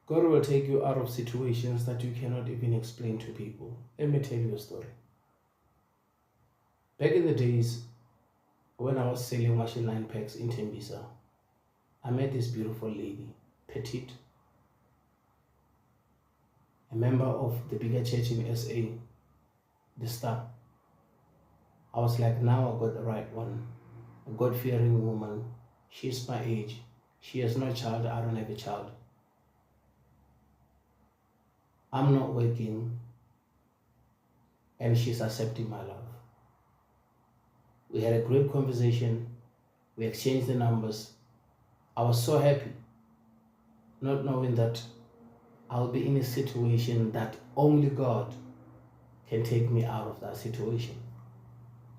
God will take you out of situations that you cannot even explain to people. Let me tell you a story. Back in the days when I was selling machine line packs in Tembisa, I met this beautiful lady, petite, a member of the bigger church in SA, the Star. I was like, now I got the right one, a God-fearing woman. She's my age. She has no child. I don't have a child. I'm not working, and she's accepting my love. We had a great conversation. We exchanged the numbers. I was so happy, not knowing that I'll be in a situation that only God can take me out of that situation.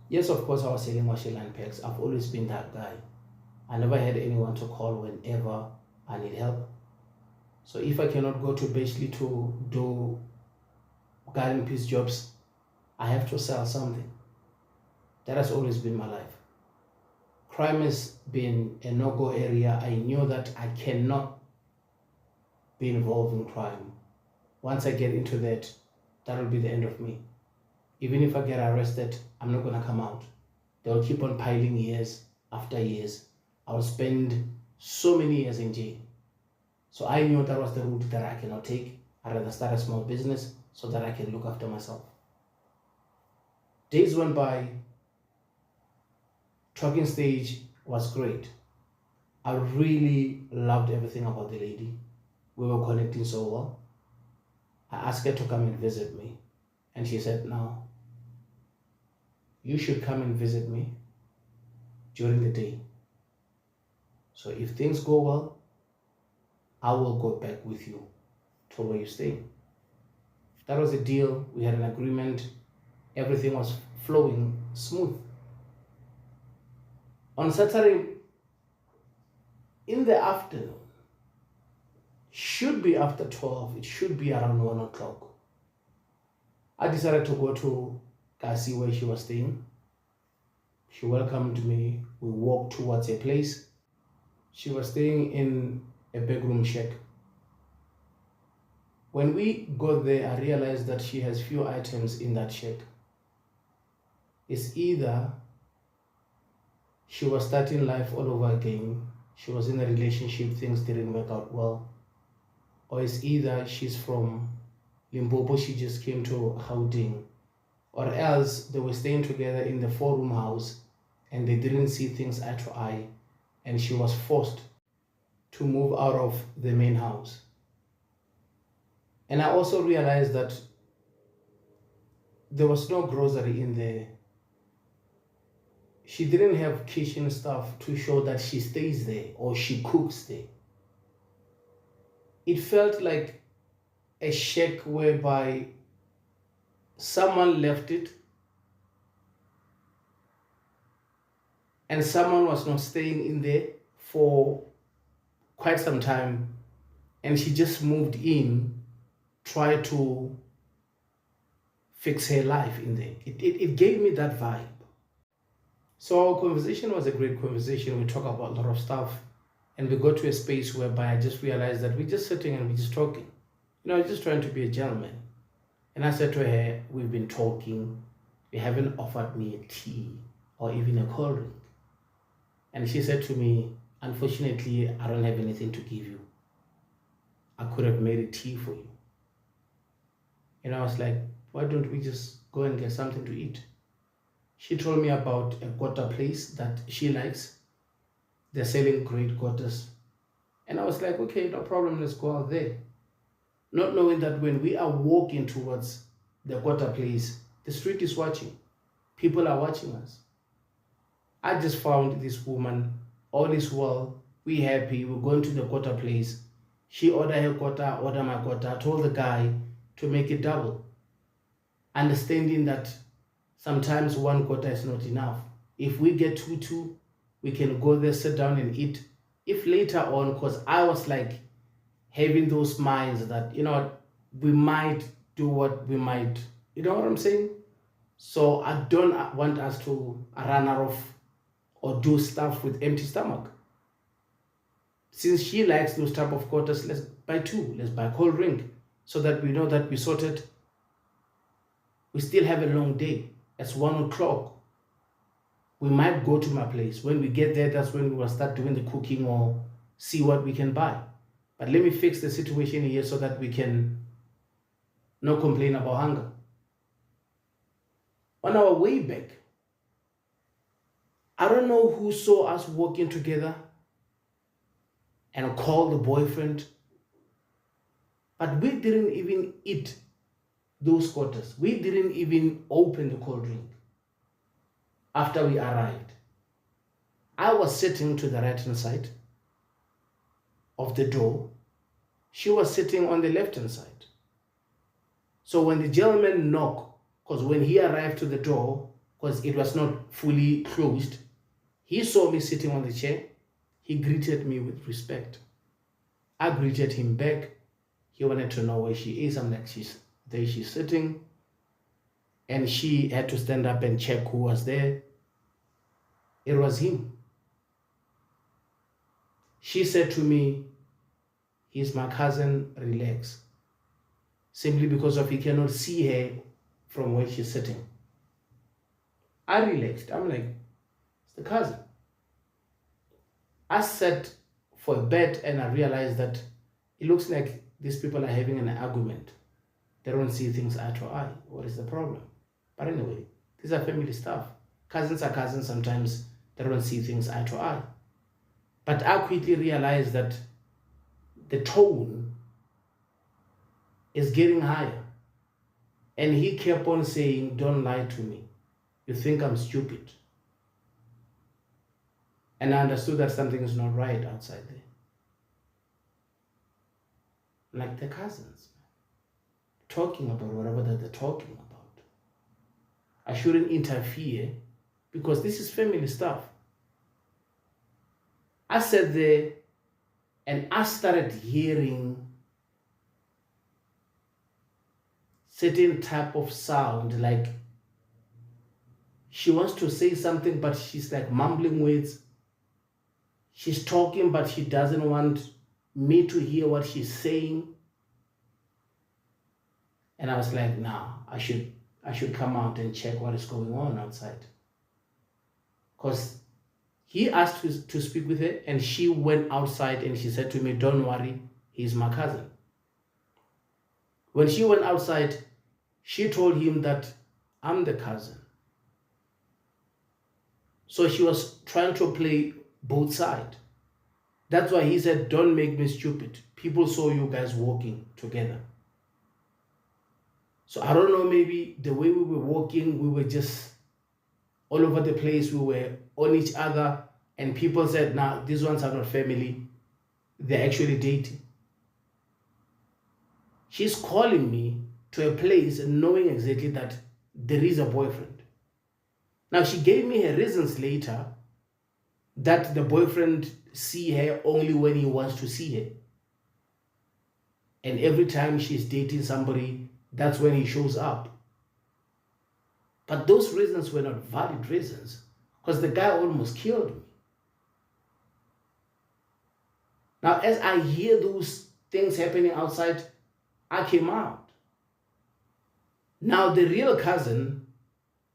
Yes, of course, I was selling machine line packs. I've always been that guy. I never had anyone to call whenever I need help. So if I cannot go to Bashley to do garden piece jobs, I have to sell something. That has always been my life. Crime has been a no-go area. I knew that I cannot be involved in crime. Once I get into that, that will be the end of me. Even if I get arrested, I'm not going to come out. They'll keep on piling years after years. I'll spend so many years in jail. So I knew that was the route that I cannot take. I'd rather start a small business so that I can look after myself. Days went by. Talking stage was great. I really loved everything about the lady. We were connecting so well. I asked her to come and visit me. And she said, no, you should come and visit me during the day. So if things go well, I will go back with you to where you stay. That was the deal. We had an agreement. Everything was flowing smooth. On Saturday, in the afternoon, should be after 12, it should be around 1 o'clock, I decided to go to Kasi where she was staying. She welcomed me. We walked towards a place. She was staying in a bedroom shack. When we got there, I realized that she has few items in that shack. It's either she was starting life all over again, she was in a relationship, things didn't work out well, or it's either she's from Limpopo, she just came to Gauteng, or else they were staying together in the 4-room house and they didn't see things eye to eye, and she was forced to move out of the main house. And I also realized that there was no grocery in there. She didn't have kitchen stuff to show that she stays there or she cooks there. It felt like a shack whereby someone left it and someone was not staying in there for quite some time, and she just moved in, tried to fix her life in there. It gave me that vibe. So our conversation was a great conversation. We talked about a lot of stuff, and we got to a space whereby I just realized that we're just sitting and we're just talking. Just trying to be a gentleman. And I said to her, we've been talking. You haven't offered me a tea or even a cold drink. And she said to me, unfortunately, I don't have anything to give you. I could have made a tea for you. And I was like, why don't we just go and get something to eat? She told me about a quota place that she likes. They're selling great quotas. And I was like, okay, no problem, let's go out there. Not knowing that when we are walking towards the quota place, the street is watching. People are watching us. I just found this woman, all is well, we happy, we're going to the quota place. She ordered her quota, I ordered my quota. I told the guy to make it double. Understanding that sometimes one quota is not enough. If we get two, we can go there, sit down and eat. If later on, because I was like having those minds that, we might do what we might, you know what I'm saying? So I don't want us to run out of or do stuff with empty stomach. since she likes those type of quarters, let's buy two. Let's buy a cold drink so that we know that we sorted. We still have a long day. It's 1 o'clock. We might go to my place. When we get there, that's when we will start doing the cooking or see what we can buy. But let me fix the situation here so that we can not complain about hunger. On our way back, I don't know who saw us walking together and called the boyfriend, but we didn't even eat those quarters. We didn't even open the cold drink after we arrived. I was sitting to the right-hand side of the door. She was sitting on the left-hand side. So when the gentleman knocked, because when he arrived to the door, because it was not fully closed, he saw me sitting on the chair. He greeted me with respect. I greeted him back. He wanted to know where she is. I'm like, there she's sitting. And she had to stand up and check who was there. It was him. She said to me, he's my cousin, relax. Simply because of he cannot see her from where she's sitting. I relaxed. I'm like, it's the cousin. I sat for a bit and I realized that it looks like these people are having an argument. They don't see things eye to eye. What is the problem? But anyway, these are family stuff. Cousins are cousins. Sometimes they don't see things eye to eye. But I quickly realized that the tone is getting higher. And he kept on saying, don't lie to me. You think I'm stupid. And I understood that something is not right outside there. Like the cousins, talking about whatever that they're talking about. I shouldn't interfere because this is family stuff. I sat there and I started hearing certain type of sound, like she wants to say something, but she's like mumbling words. She's talking, but she doesn't want me to hear what she's saying. And I was like, nah, I should come out and check what is going on outside. Because he asked to speak with her, and she went outside and she said to me, don't worry, he's my cousin. When she went outside, she told him that I'm the cousin. So she was trying to play both sides. That's why he said, don't make me stupid. People saw you guys walking together. So I don't know, maybe the way we were walking, we were just all over the place. We were on each other. And people said, nah, these ones are not family. They're actually dating. She's calling me to a place knowing exactly that there is a boyfriend. Now, she gave me her reasons later that the boyfriend see her only when he wants to see her. And every time she's dating somebody, that's when he shows up. But those reasons were not valid reasons because the guy almost killed me. Now, as I hear those things happening outside, I came out. Now, the real cousin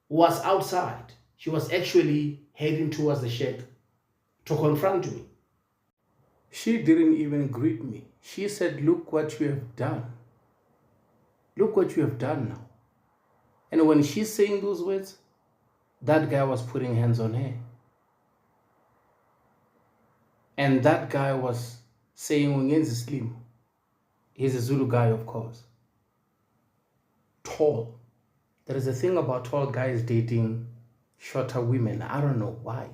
was outside. She was actually heading towards the shed to confront me. She didn't even greet me. She said, look what you have done. Look what you have done now. And when she's saying those words, that guy was putting hands on her. And that guy was saying, Ungenzi Slim. He's a Zulu guy, of course. Tall. There is a thing about tall guys dating shorter women. I don't know why.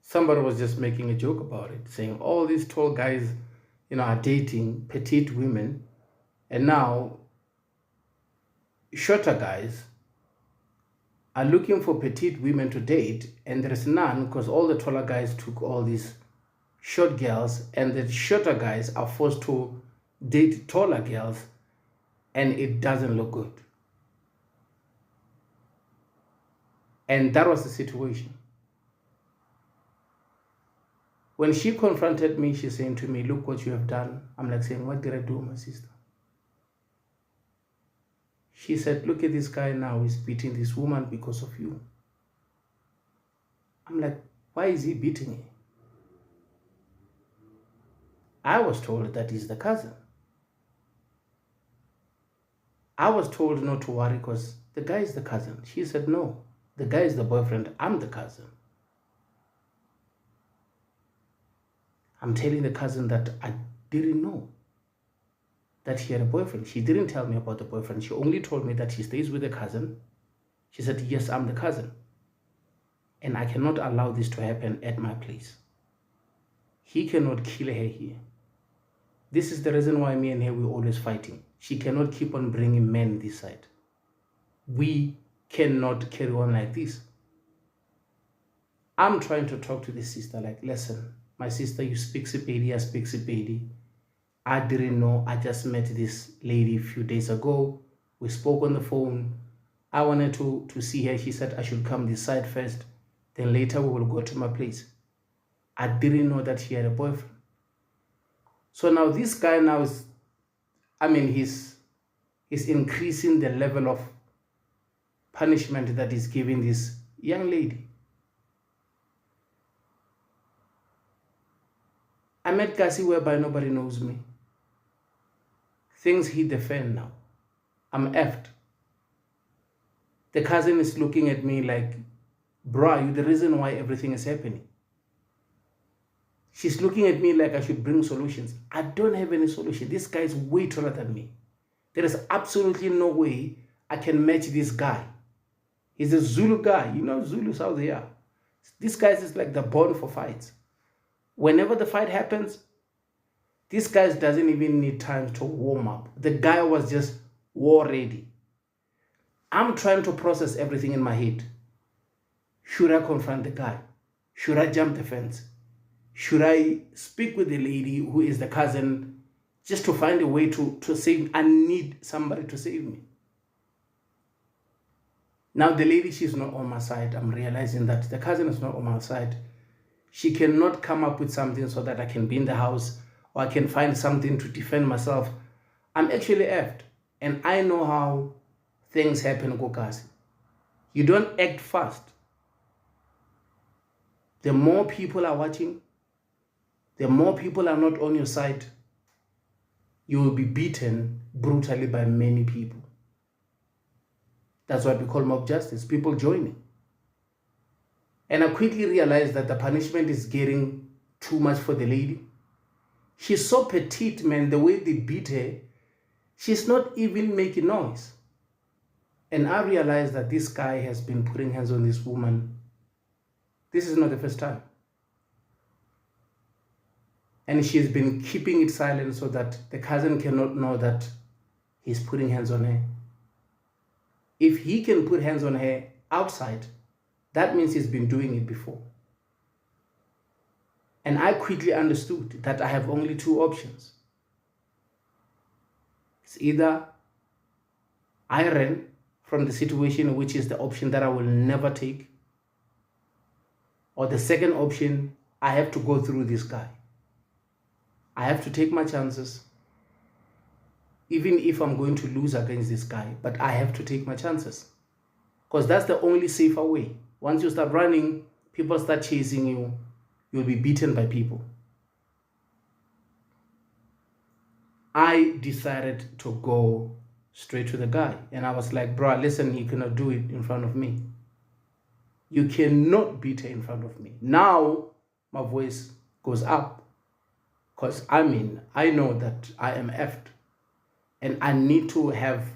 Somebody was just making a joke about it, saying all these tall guys, are dating petite women. And now shorter guys are looking for petite women to date, and there is none because all the taller guys took all these short girls, and the shorter guys are forced to date taller girls, and it doesn't look good. And that was the situation. When she confronted me, she's saying to me, look what you have done. I'm like saying, what did I do, my sister? She said, look at this guy now, he's beating this woman because of you. I'm like, why is he beating her? I was told that he's the cousin. I was told not to worry because the guy is the cousin. She said, no, the guy is the boyfriend. I'm the cousin. I'm telling the cousin that I didn't know that she had a boyfriend. She didn't tell me about the boyfriend. She only told me that she stays with the cousin. She said, yes, I'm the cousin. And I cannot allow this to happen at my place. He cannot kill her here. This is the reason why me and her, we're always fighting. She cannot keep on bringing men this side. We cannot carry on like this. I'm trying to talk to this sister like, listen, my sister, you speak Sepedi, I speak Sepedi. I didn't know. I just met this lady a few days ago. We spoke on the phone. I wanted to see her. She said I should come this side first. Then later we will go to my place. I didn't know that she had a boyfriend. So now this guy now is, he's increasing the level of punishment that he's giving this young lady. I met Kasi whereby nobody knows me. Things hit the fan now. I'm effed. The cousin is looking at me like, bruh, you're the reason why everything is happening. She's looking at me like I should bring solutions. I don't have any solution. This guy is way taller than me. There is absolutely no way I can match this guy. He's a Zulu guy. You know Zulus how they are. This guy is like the born for fights. Whenever the fight happens, this guy doesn't even need time to warm up. The guy was just war ready. I'm trying to process everything in my head. Should I confront the guy? Should I jump the fence? Should I speak with the lady who is the cousin just to find a way to save? I need somebody to save me. Now the lady, she's not on my side. I'm realizing that the cousin is not on my side. She cannot come up with something so that I can be in the house or I can find something to defend myself. I'm actually effed. And I know how things happen, Kokasi. You don't act fast. The more people are watching, the more people are not on your side, you will be beaten brutally by many people. That's what we call mob justice, people joining. And I quickly realized that the punishment is getting too much for the lady. She's so petite, man, the way they beat her, she's not even making noise. And I realized that this guy has been putting hands on this woman. This is not the first time. And she's been keeping it silent so that the cousin cannot know that he's putting hands on her. If he can put hands on her outside, that means he's been doing it before. And I quickly understood that I have only two options. It's either I run from the situation, which is the option that I will never take, or the second option, I have to go through this guy. I have to take my chances, even if I'm going to lose against this guy, but I have to take my chances. Because that's the only safer way. Once you start running, people start chasing you, you'll be beaten by people. I decided to go straight to the guy. And I was like, bro, listen, you cannot do it in front of me. You cannot beat her in front of me. Now, my voice goes up. Because I know that I am effed. And I need to have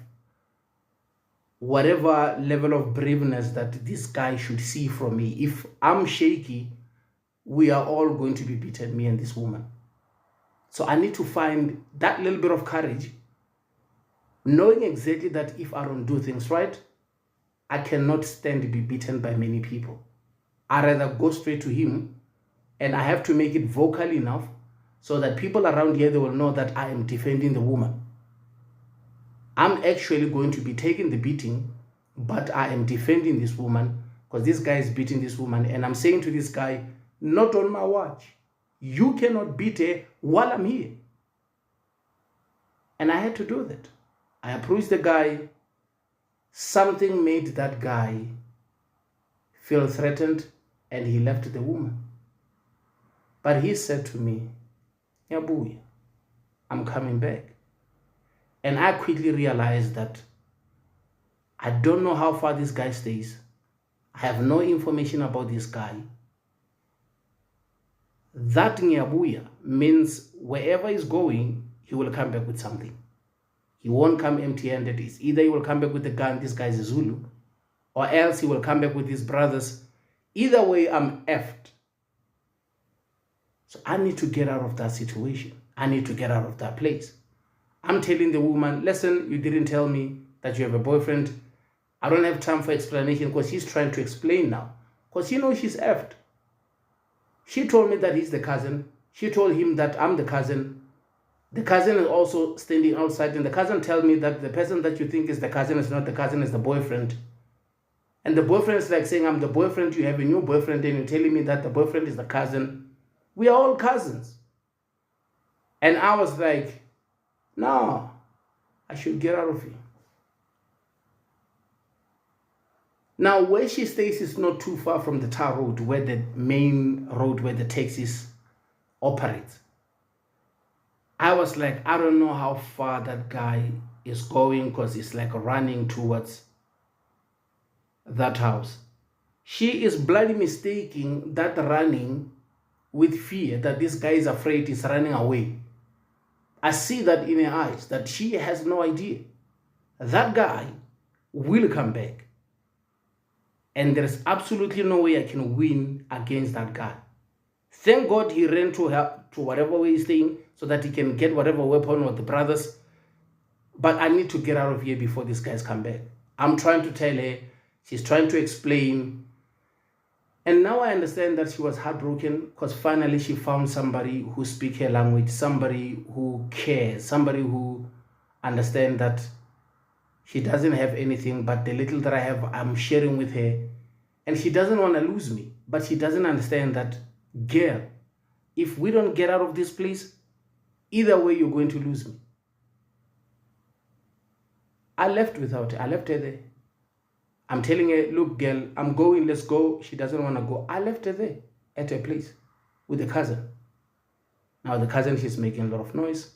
whatever level of braveness that this guy should see from me. If I'm shaky, we are all going to be beaten, me and this woman. So I need to find that little bit of courage, knowing exactly that if I don't do things right, I cannot stand to be beaten by many people. I rather go straight to him, and I have to make it vocal enough so that people around here, they will know that I am defending the woman. I'm actually going to be taking the beating, but I am defending this woman because this guy is beating this woman. And I'm saying to this guy, not on my watch. You cannot beat her while I'm here. And I had to do that. I approached the guy. Something made that guy feel threatened, and he left the woman. But he said to me, Nyabuya, I'm coming back. And I quickly realized that I don't know how far this guy stays. I have no information about this guy. That Nyabuya means wherever he's going, he will come back with something. He won't come empty-handed. It's either he will come back with a gun, this guy's a Zulu, or else he will come back with his brothers. Either way, I'm effed. So I need to get out of that situation. I need to get out of that place. I'm telling the woman, listen, you didn't tell me that you have a boyfriend. I don't have time for explanation, because she's trying to explain now. Because she's effed. She told me that he's the cousin. She told him that I'm the cousin. The cousin is also standing outside, and the cousin tells me that the person that you think is the cousin is not the cousin, is the boyfriend. And the boyfriend is like saying, I'm the boyfriend, you have a new boyfriend, and you're telling me that the boyfriend is the cousin. We are all cousins. And I was like, no, I should get out of here. Now, where she stays is not too far from the tar road, where the main road where the taxis operate. I was like, I don't know how far that guy is going, because he's like running towards that house. She is bloody mistaking that running with fear, that this guy is afraid he's running away. I see that in her eyes, that she has no idea. That guy will come back. And there's absolutely no way I can win against that guy. Thank God he ran to help, to whatever way he's staying, so that he can get whatever weapon with the brothers. But I need to get out of here before these guys come back. I'm trying to tell her. She's trying to explain. And now I understand that she was heartbroken, because finally she found somebody who speaks her language, somebody who cares, somebody who understands that she doesn't have anything, but the little that I have, I'm sharing with her. And she doesn't want to lose me, but she doesn't understand that, girl, if we don't get out of this place, either way, you're going to lose me. I left without her. I left her there. I'm telling her, look, girl, I'm going, let's go. She doesn't want to go. I left her there at her place with the cousin. Now, the cousin, she's making a lot of noise.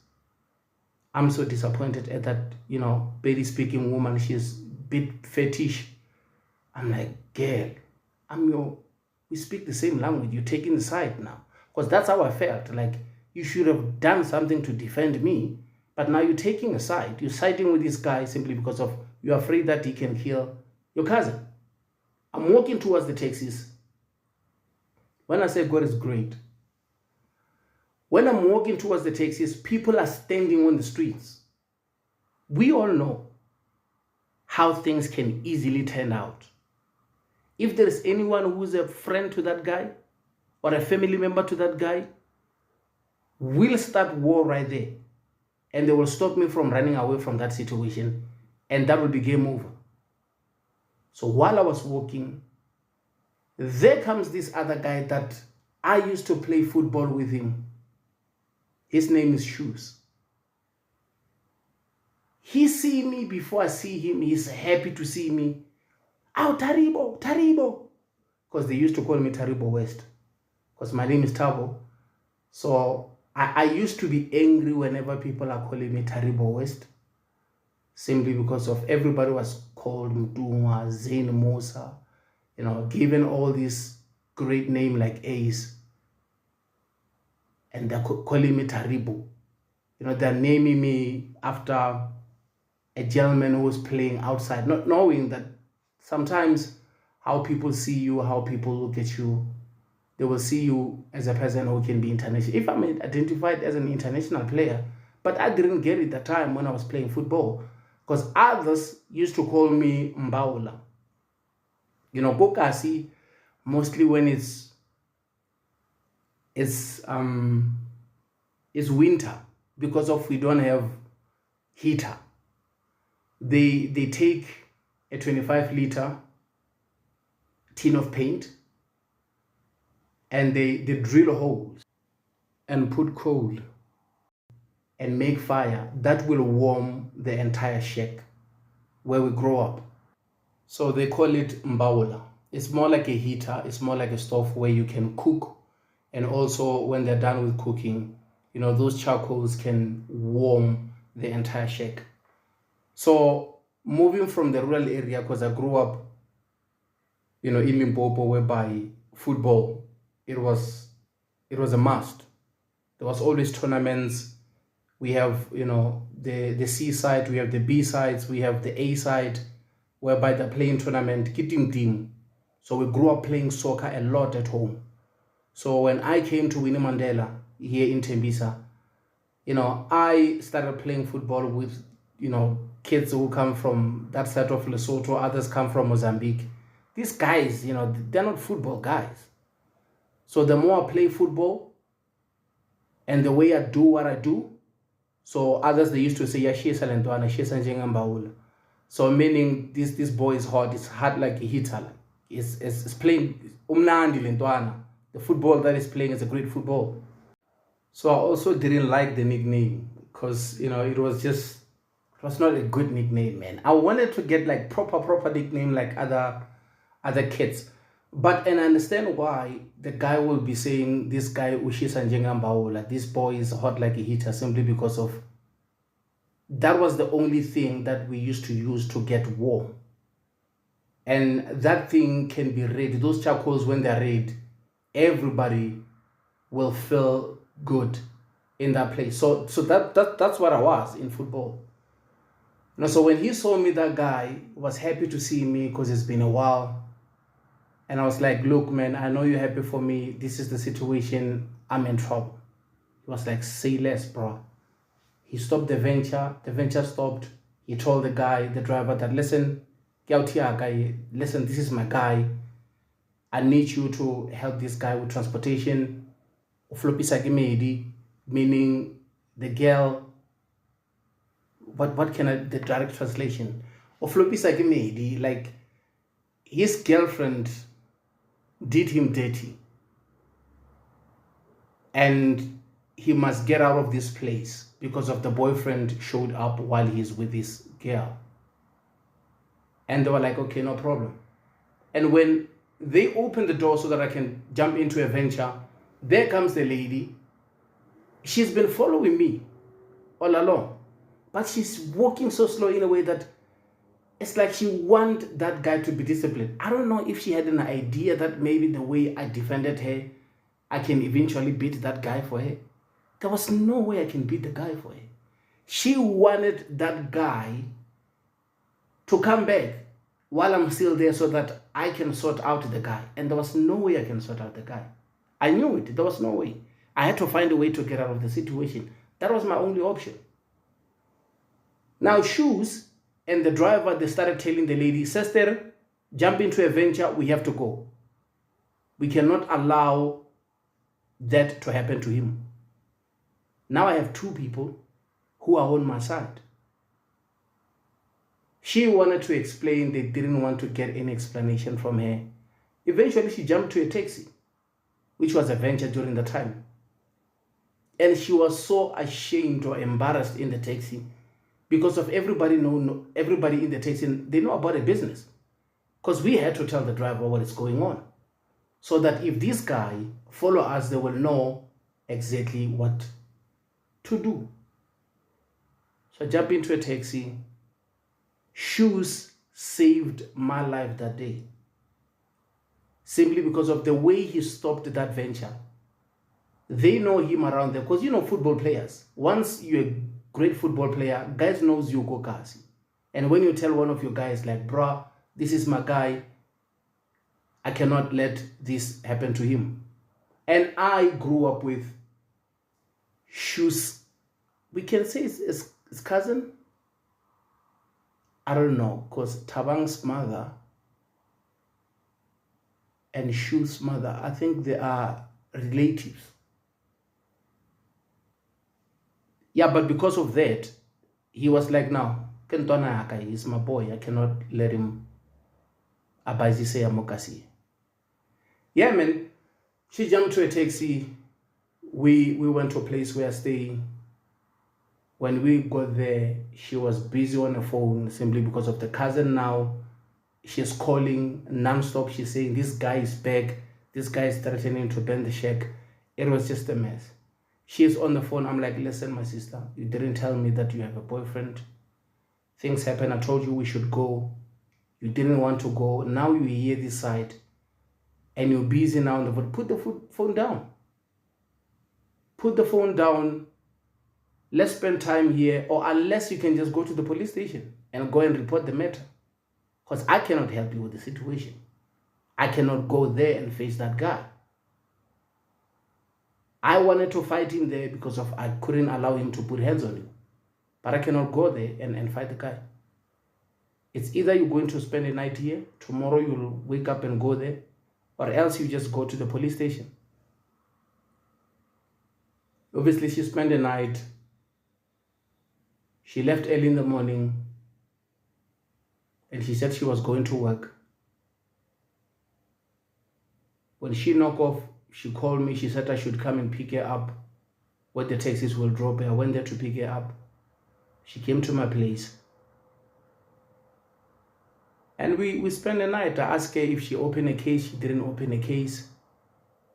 I'm so disappointed at that, barely speaking woman. She's a bit fetish. I'm like, girl, we speak the same language. You're taking the side now. Because that's how I felt. Like, you should have done something to defend me. But now you're taking a side. You're siding with this guy simply because of you're afraid that he can kill your cousin. I'm walking towards the taxis. When I say God is great, when I'm walking towards the taxis, people are standing on the streets. We all know how things can easily turn out. If there is anyone who's a friend to that guy or a family member to that guy, we'll start war right there. And they will stop me from running away from that situation. And that will be game over. So while I was walking, there comes this other guy that I used to play football with him. His name is Shoes. He see me before I see him. He's happy to see me. Oh, Taribo. Because they used to call me Taribo West. Because my name is Tabo. So I used to be angry whenever people are calling me Taribo West. Simply because of everybody was called Mdunga, Zain Musa, given all these great names like Ace. And they're calling me Taribo. They're naming me after a gentleman who was playing outside, not knowing that sometimes how people see you, how people look at you, they will see you as a person who can be international. If I'm identified as an international player, but I didn't get it that time when I was playing football, because others used to call me Mbaula. Bokasi, mostly when it's winter, because of we don't have heater. They take a 25-liter tin of paint and they drill holes and put coal and make fire, that will warm the entire shack where we grow up. So they call it mbawula. It's more like a heater, it's more like a stove where you can cook. And also, when they're done with cooking, those charcoals can warm the entire shack. So, moving from the rural area, because I grew up, in Limpopo, whereby football, it was a must. There was always tournaments. We have, the C side, we have the B sides, we have the A side, whereby they're playing tournament, kitting team. So we grew up playing soccer a lot at home. So when I came to Winnie Mandela here in Tembisa, I started playing football with, kids who come from that side of Lesotho, others come from Mozambique. These guys, they're not football guys. So the more I play football and the way I do what I do, so others, they used to say, Yashisa Lentwana, Shisa Njengambaula. So meaning this boy is hot, it's hot like a hitter. It's playing Umnandi Lentwana. The football that is playing is a great football. So I also didn't like the nickname because, it was not a good nickname, man. I wanted to get like proper nickname like other kids. And I understand why the guy will be saying this guy Ushisa Njengambaula, this boy is hot like a heater, simply because of that was the only thing that we used to use to get warm. And that thing can be red. Those charcoals, when they're red, everybody will feel good in that place. So that's what I was in football. So when he saw me, that guy was happy to see me because it's been a while. And I was like, look, man, I know you're happy for me. This is the situation. I'm in trouble. He was like, say less, bro. He stopped the venture. The venture stopped. He told the driver that, listen, listen, this is my guy. I need you to help this guy with transportation. Meaning the girl, what can the direct translation? Like his girlfriend did him dirty. And he must get out of this place because of the boyfriend showed up while he's with this girl. And they were like, okay, no problem. And when they opened the door so that I can jump into a venture, there comes the lady. She's been following me all along, but she's walking so slow in a way that it's like she wants that guy to be disciplined. I don't know if she had an idea that maybe the way I defended her, I can eventually beat that guy for her. There was no way I can beat the guy for her. She wanted that guy to come back while I'm still there so that I can sort out the guy. And there was no way I can sort out the guy. I knew it. There was no way. I had to find a way to get out of the situation. That was my only option. Now, Shoes and the driver, they started telling the lady, sister, jump into a venture, we have to go. We cannot allow that to happen to him. Now I have two people who are on my side. She wanted to explain, they didn't want to get any explanation from her. Eventually, she jumped to a taxi, which was a venture during the time. And she was so ashamed or embarrassed in the taxi because of everybody in the taxi, they know about the business. Because we had to tell the driver what is going on. So that if this guy follow us, they will know exactly what to do. So I jumped into a taxi. Shoes saved my life that day. Simply because of the way he stopped that venture. They know him around there. Because football players, once you're a great football player, guys knows you go kasi. And when you tell one of your guys like, bruh, this is my guy, I cannot let this happen to him. And I grew up with Shoes. We can say it's his cousin. I don't know, because Tabang's mother and Shoes' mother, I think they are relatives. Yeah, but because of that, he was like, no, he's my boy. I cannot let him abazi say amokasi. Yeah, man. She jumped to a taxi. we went to a place where I stay. When we got there, she was busy on the phone simply because of the cousin now. She's calling non-stop. She's saying, this guy is back. This guy is threatening to burn the shack. It was just a mess. She's on the phone. I'm like, listen, my sister, you didn't tell me that you have a boyfriend. Things happen. I told you we should go. You didn't want to go. Now you hear this side. And you're busy now on the phone. Put the phone down. Put the phone down. Let's spend time here. Or unless you can just go to the police station and go and report the matter. Because I cannot help you with the situation. I cannot go there and face that guy. I wanted to fight him there because of I couldn't allow him to put hands on you. But I cannot go there and fight the guy. It's either you're going to spend a night here, tomorrow you'll wake up and go there, or else you just go to the police station. Obviously, she spent the night. She left early in the morning, and she said she was going to work. When she knocked off, she called me. She said I should come and pick her up, where the taxis will drop her. I went there to pick her up. She came to my place. And we spent the night. I asked her if she opened a case. She didn't open a case.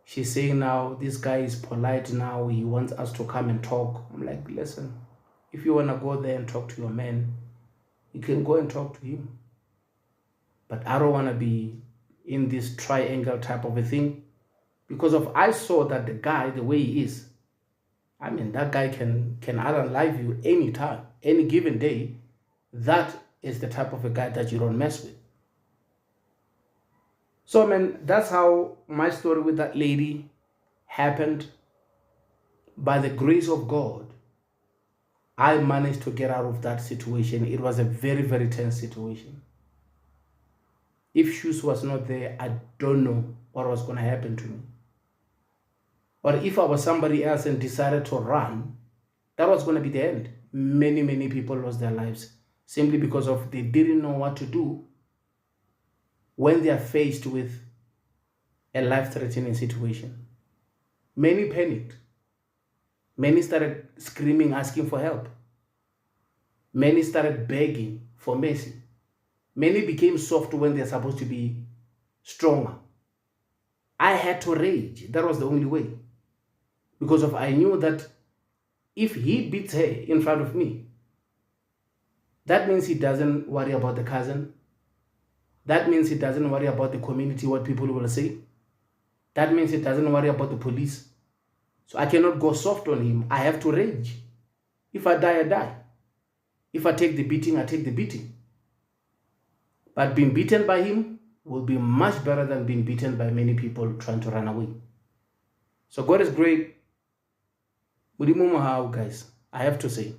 She's saying now, this guy is polite now. He wants us to come and talk. I'm like, listen, if you want to go there and talk to your man, you can go and talk to him. But I don't want to be in this triangle type of a thing. Because I saw that the guy, the way he is, I mean, that guy can unalive you anytime, any given day. That is the type of a guy that you don't mess with. So, man, that's how my story with that lady happened. By the grace of God, I managed to get out of that situation. It was a very, very tense situation. If Shoes was not there, I don't know what was going to happen to me. Or if I was somebody else and decided to run, that was going to be the end. Many, many people lost their lives simply because of they didn't know what to do when they are faced with a life-threatening situation. Many panicked. Many started screaming, asking for help. Many started begging for mercy. Many became soft when they're supposed to be stronger. I had to rage. That was the only way. Because I knew that if he beats her in front of me, that means he doesn't worry about the cousin. That means he doesn't worry about the community, what people will say. That means he doesn't worry about the police. So I cannot go soft on him. I have to rage. If I die, I die. If I take the beating, I take the beating. But being beaten by him will be much better than being beaten by many people trying to run away. So God is great. Guys, I have to say.